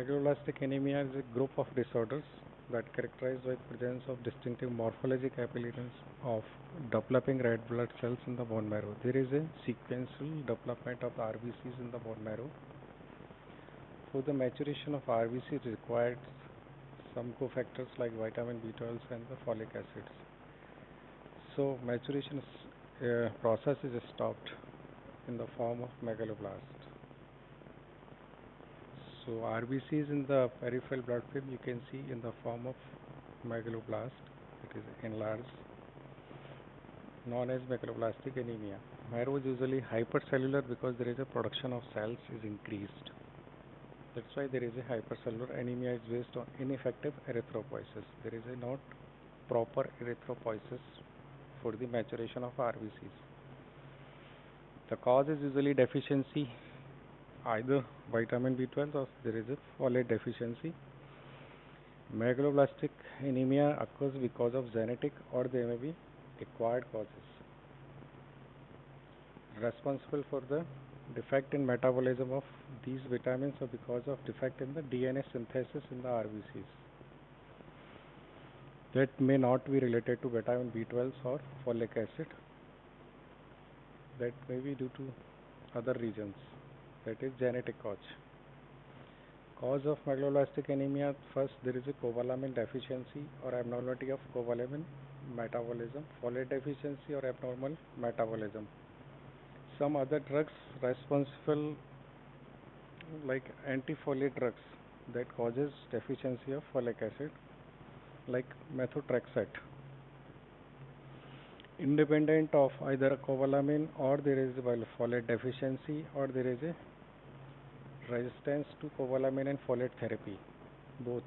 Megaloblastic anemia is a group of disorders that characterized by presence of distinctive morphologic appearance of developing red blood cells in the bone marrow. There is a sequential development of RBCs in the bone marrow. For the maturation of RBCs required some cofactors like vitamin B12 and the folic acids. So maturation process is stopped in the form of megaloblast. So RBCs in the peripheral blood film you can see in the form of megaloblast. It is enlarged, known as megaloblastic anemia. Marrow is usually hypercellular because there is a production of cells is increased. That's why there is a hypercellular anemia is based on ineffective erythropoiesis. There is a not proper erythropoiesis for the maturation of RBCs. The cause is usually deficiency, either vitamin B12 or there is a folate deficiency. Megaloblastic anemia occurs because of genetic or there may be acquired causes responsible for the defect in metabolism of these vitamins or because of defect in the DNA synthesis in the RBCs. That may not be related to vitamin B12 or folic acid. That may be due to other reasons. That is genetic cause. Cause of megaloblastic anemia: first, there is a cobalamin deficiency or abnormality of cobalamin metabolism, folate deficiency or abnormal metabolism. Some other drugs responsible, like antifolate drugs, that causes deficiency of folic acid, like methotrexate. Independent of either a cobalamin or there is a folate deficiency or there is a resistance to cobalamin and folate therapy, both.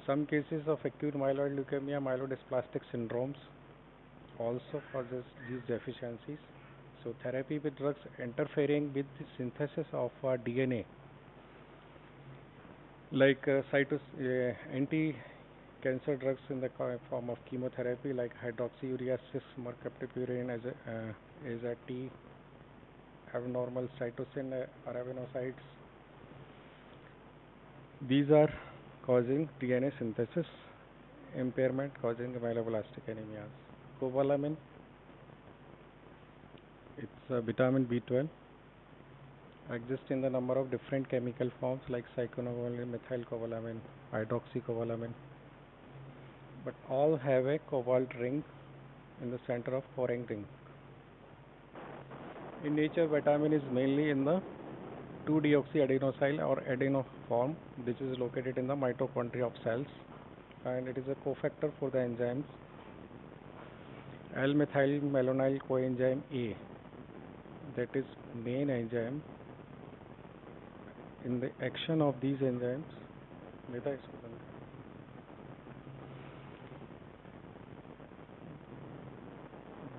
Some cases of acute myeloid leukemia, myelodysplastic syndromes also causes these deficiencies. So therapy with drugs interfering with the synthesis of DNA, like anti-cancer drugs in the form of chemotherapy, like hydroxyurea 6 mercaptopurine as a T abnormal cytosine aravinocytes. These are causing DNA synthesis impairment, causing myeloblastic anemias. Cobalamin, it's vitamin B12, exists in the number of different chemical forms like cyclocobalamin, methylcobalamin, hydroxycobalamin, but all have a cobalt ring in the center of coring ring. In nature, vitamin is mainly in the 2-deoxyadenosyl or adeno form, which is located in the mitochondria of cells, and it is a cofactor for the enzymes L-methylmalonyl coenzyme A, that is main enzyme in the action of these enzymes.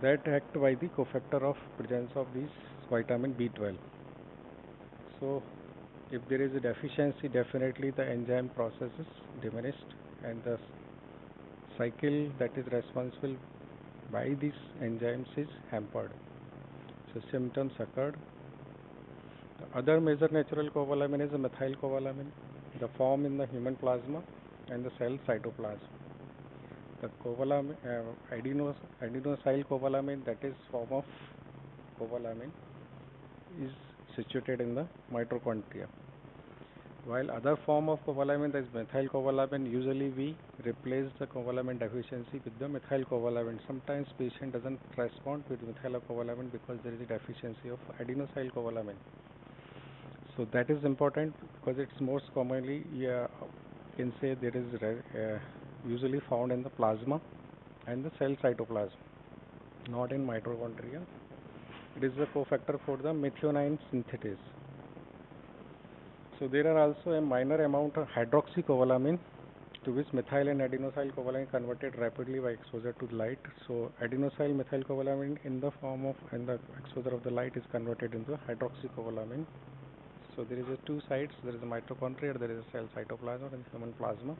That act by the cofactor of presence of these vitamin B12. So if there is a deficiency, definitely the enzyme process is diminished and the cycle that is responsible by these enzymes is hampered. So symptoms occurred. The other major natural cobalamin is the methylcobalamin, the form in the human plasma and the cell cytoplasm. The cobalamin, adenosyl cobalamin, that is form of cobalamin, is situated in the mitochondria. While other form of cobalamin, that is methylcobalamin, usually we replace the cobalamin deficiency with the methylcobalamin. Sometimes patient doesn't respond with methylcobalamin because there is a deficiency of adenosyl cobalamin. So that is important because it's most commonly, can say there is usually found in the plasma and the cell cytoplasm, not in mitochondria. It is the cofactor for the methionine synthesis. So there are also a minor amount of hydroxycobalamin to which methyl and adenosyl cobalamin converted rapidly by exposure to light. So adenosyl methylcobalamin in the form of the exposure of the light is converted into hydroxycobalamin. So there is two sides. There is a mitochondria, there is a cell cytoplasm and human plasma.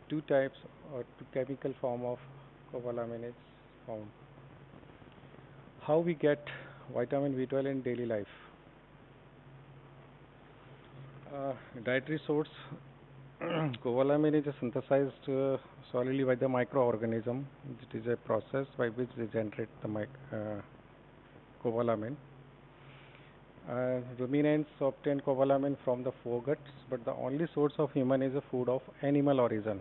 Two types or two chemical form of cobalamin is found. How we get vitamin B12 in daily life? Dietary source. Cobalamin is synthesized solely by the microorganism. It is a process by which they generate the cobalamin. Ruminants obtain cobalamin from the foreguts, but the only source of human is a food of animal origin.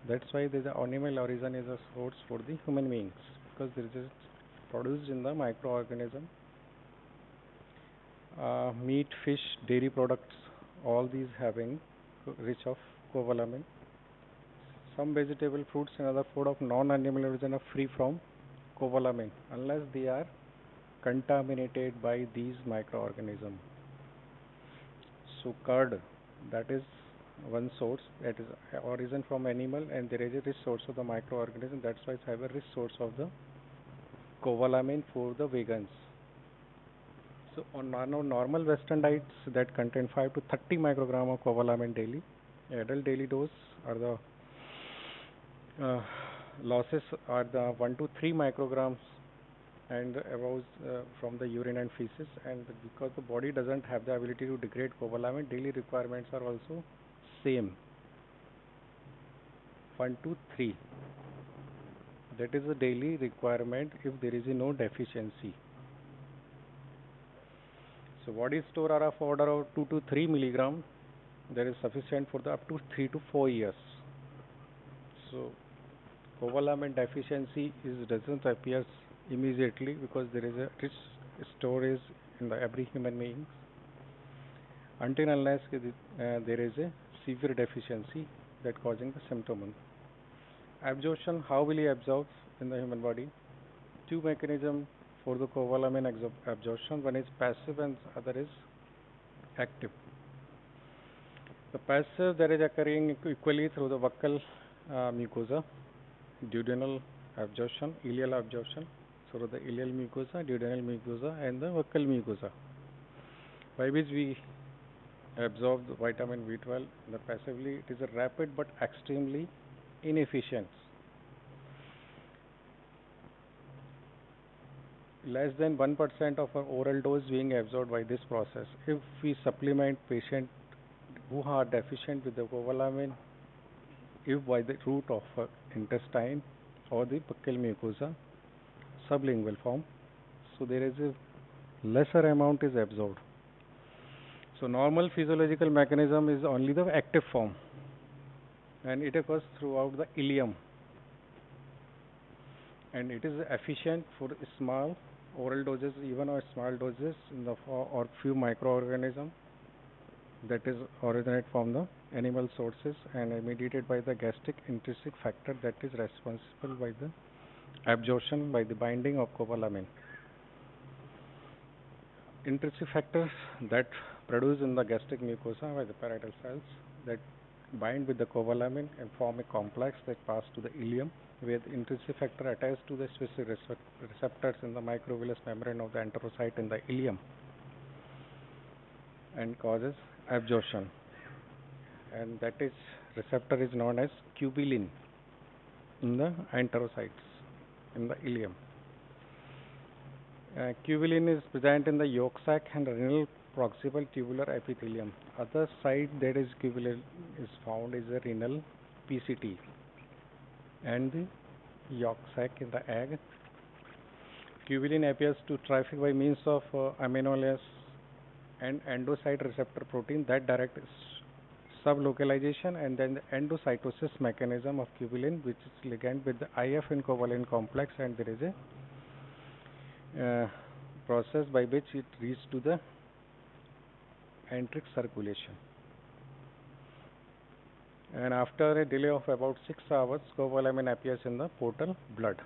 That's why the animal origin is a source for the human beings, because this is produced in the microorganism. Meat, fish, dairy products, all these having rich of cobalamin. Some vegetable, fruits and other food of non-animal origin are free from cobalamin unless they are contaminated by these microorganisms. So curd, that is one source, that is origin from animal, and there is a rich source of the microorganism. That's why it's have a rich source of the cobalamin for the vegans. So on normal Western diets that contain 5 to 30 microgram of cobalamin daily, adult daily dose are the losses are the 1 to 3 micrograms and above from the urine and feces, and because the body doesn't have the ability to degrade cobalamin, daily requirements are also same, 1 to 3. That is the daily requirement if there is no deficiency. So body store are of order of 2 to 3 milligram. That is sufficient for the up to 3 to 4 years. So cobalamin deficiency doesn't appear immediately because there is a rich storage in every human being until unless there is a severe deficiency that causing the symptom. Absorption, how will it absorb in the human body? Two mechanisms for the cobalamin absorption. One is passive and other is active. The passive that is occurring equally through the buccal mucosa, duodenal absorption, ileal absorption, so the ileal mucosa, duodenal mucosa and the buccal mucosa, by which we absorb the vitamin B12 passively. It is a rapid but extremely inefficient. Less than 1% of our oral dose being absorbed by this process. If we supplement patients who are deficient with the cobalamin, if by the route of intestine or the buccal mucosa, sublingual form, so there is a lesser amount is absorbed. So normal physiological mechanism is only the active form, and it occurs throughout the ileum, and it is efficient for small oral doses, even or small doses in the or few microorganisms that is originate from the animal sources and mediated by the gastric intrinsic factor that is responsible by the absorption by the binding of cobalamin. Intrinsic factors that produce in the gastric mucosa by the parietal cells that bind with the cobalamin and form a complex that pass to the ileum, where the intrinsic factor attached to the specific receptors in the microvillous membrane of the enterocyte in the ileum and causes absorption, and that is receptor is known as cubilin in the enterocytes in the ileum. Cubilin is present in the yolk sac and renal proximal tubular epithelium. Other side that is cubilin is found is the renal PCT and the yolk sac in the egg. Cubilin appears to traffic by means of aminolase and endocyte receptor protein that direct sublocalization, and then the endocytosis mechanism of cubilin, which is ligand with the IF and covalent complex, and there is a process by which it reaches to the enteric circulation. And after a delay of about 6 hours, cobalamin appears in the portal blood.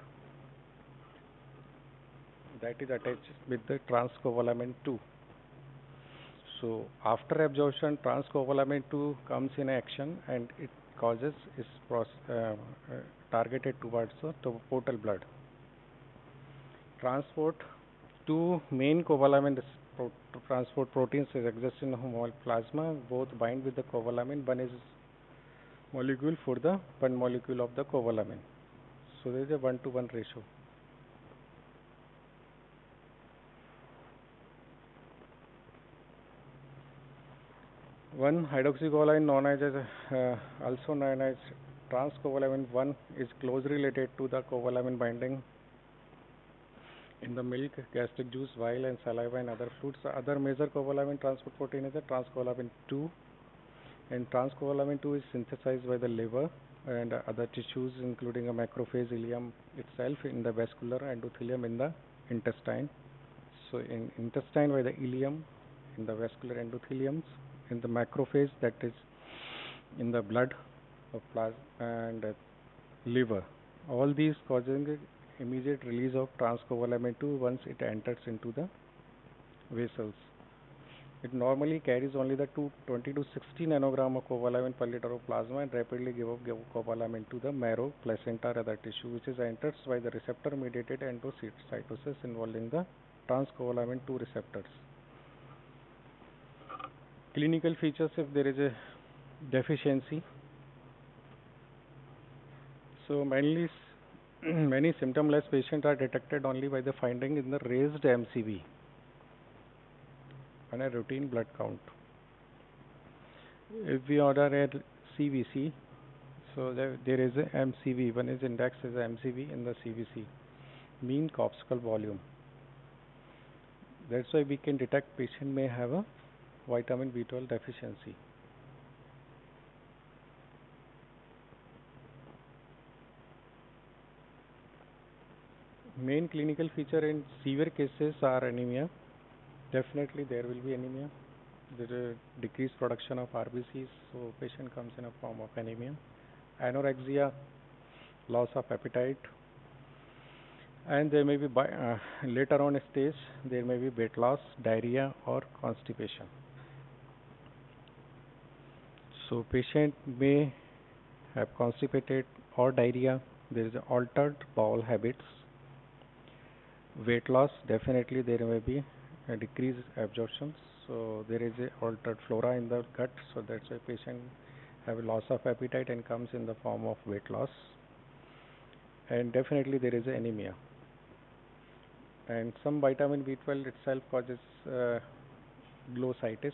That is attached with the transcobalamin 2. So after absorption, transcobalamin 2 comes in action and it causes is targeted towards the portal blood. Transport, two main cobalamin transport proteins exist in human plasma. Both bind with the cobalamin. One is molecule for the one molecule of the cobalamin. So there is a 1-to-1 ratio. One hydroxycholine known as also known as transcobalamin 1 is closely related to the cobalamin binding in the milk, gastric juice, bile and saliva and other fluids. The other major cobalamin transport protein is the transcobalamin 2, and transcobalamin 2 is synthesized by the liver and other tissues including a macrophage, ileum itself in the vascular, endothelium in the intestine. So in intestine by the ileum, in the vascular endotheliums, in the macrophage, that is in the blood of plasma and liver. All these causing immediate release of transcobalamin 2 once it enters into the vessels. It normally carries only the 20 to 60 nanogram of cobalamin per liter of plasma and rapidly give cobalamin to the marrow, placenta or other tissue, which is entered by the receptor mediated endocytosis involving the transcobalamin 2 receptors. Clinical features if there is a deficiency. So mainly many symptomless patients are detected only by the finding in the raised MCV and a routine blood count. If we order a CBC, so there is a MCV, one is index as MCV in the CBC, mean corpuscle volume. That's why we can detect patient may have a vitamin B12 deficiency. Main clinical feature in severe cases are anemia. Definitely there will be anemia. There is decreased production of RBCs, so patient comes in a form of anemia. Anorexia, loss of appetite, and there may be later on stage there may be weight loss, diarrhea or constipation. So patient may have constipated or diarrhea. There is altered bowel habits. Weight loss, definitely there may be a decreased absorption, so there is a altered flora in the gut, so that's why patient have a loss of appetite and comes in the form of weight loss. And definitely there is anemia, and some vitamin B12 itself causes glossitis,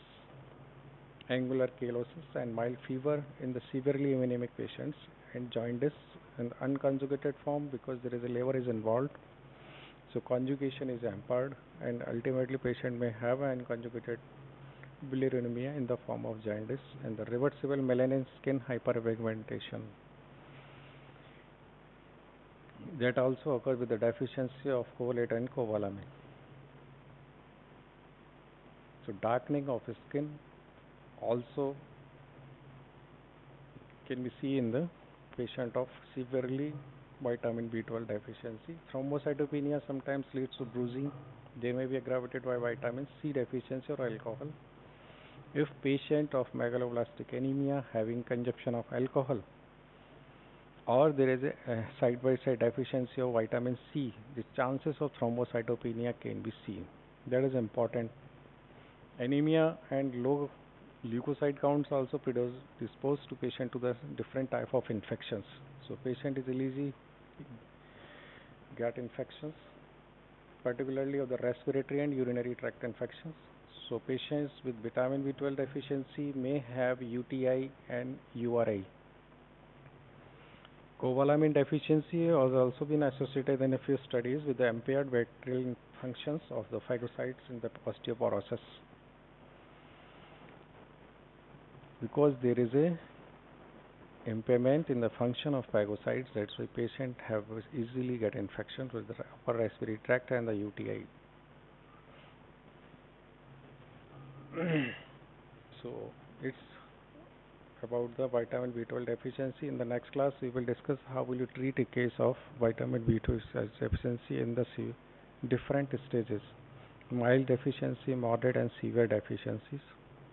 angular chelosis and mild fever in the severely anemic patients, and jaundice in unconjugated form because there is a liver is involved. So conjugation is hampered and ultimately patient may have an unconjugated bilirubinemia in the form of jaundice and the reversible melanin skin hyperpigmentation. That also occurs with the deficiency of folate and cobalamin. So darkening of skin also can be seen in the patient of severely vitamin B12 deficiency. Thrombocytopenia sometimes leads to bruising. They may be aggravated by vitamin C deficiency or alcohol. If patient of megaloblastic anemia having consumption of alcohol, or there is a side-by-side deficiency of vitamin C, the chances of thrombocytopenia can be seen. That is important. Anemia and low leukocyte counts also predispose to patient to the different type of infections. So patient is easily get infections, particularly of the respiratory and urinary tract infections. So patients with vitamin B12 deficiency may have UTI and URI. Cobalamin deficiency has also been associated in a few studies with the impaired bacterial functions of the phagocytes in the osteoporosis. Because there is a impairment in the function of phagocytes, that's why patient have easily get infections with the upper respiratory tract and the UTI. So it's about the vitamin B12 deficiency. In the next class we will discuss how will you treat a case of vitamin B12 deficiency in the different stages: mild deficiency, moderate and severe deficiencies.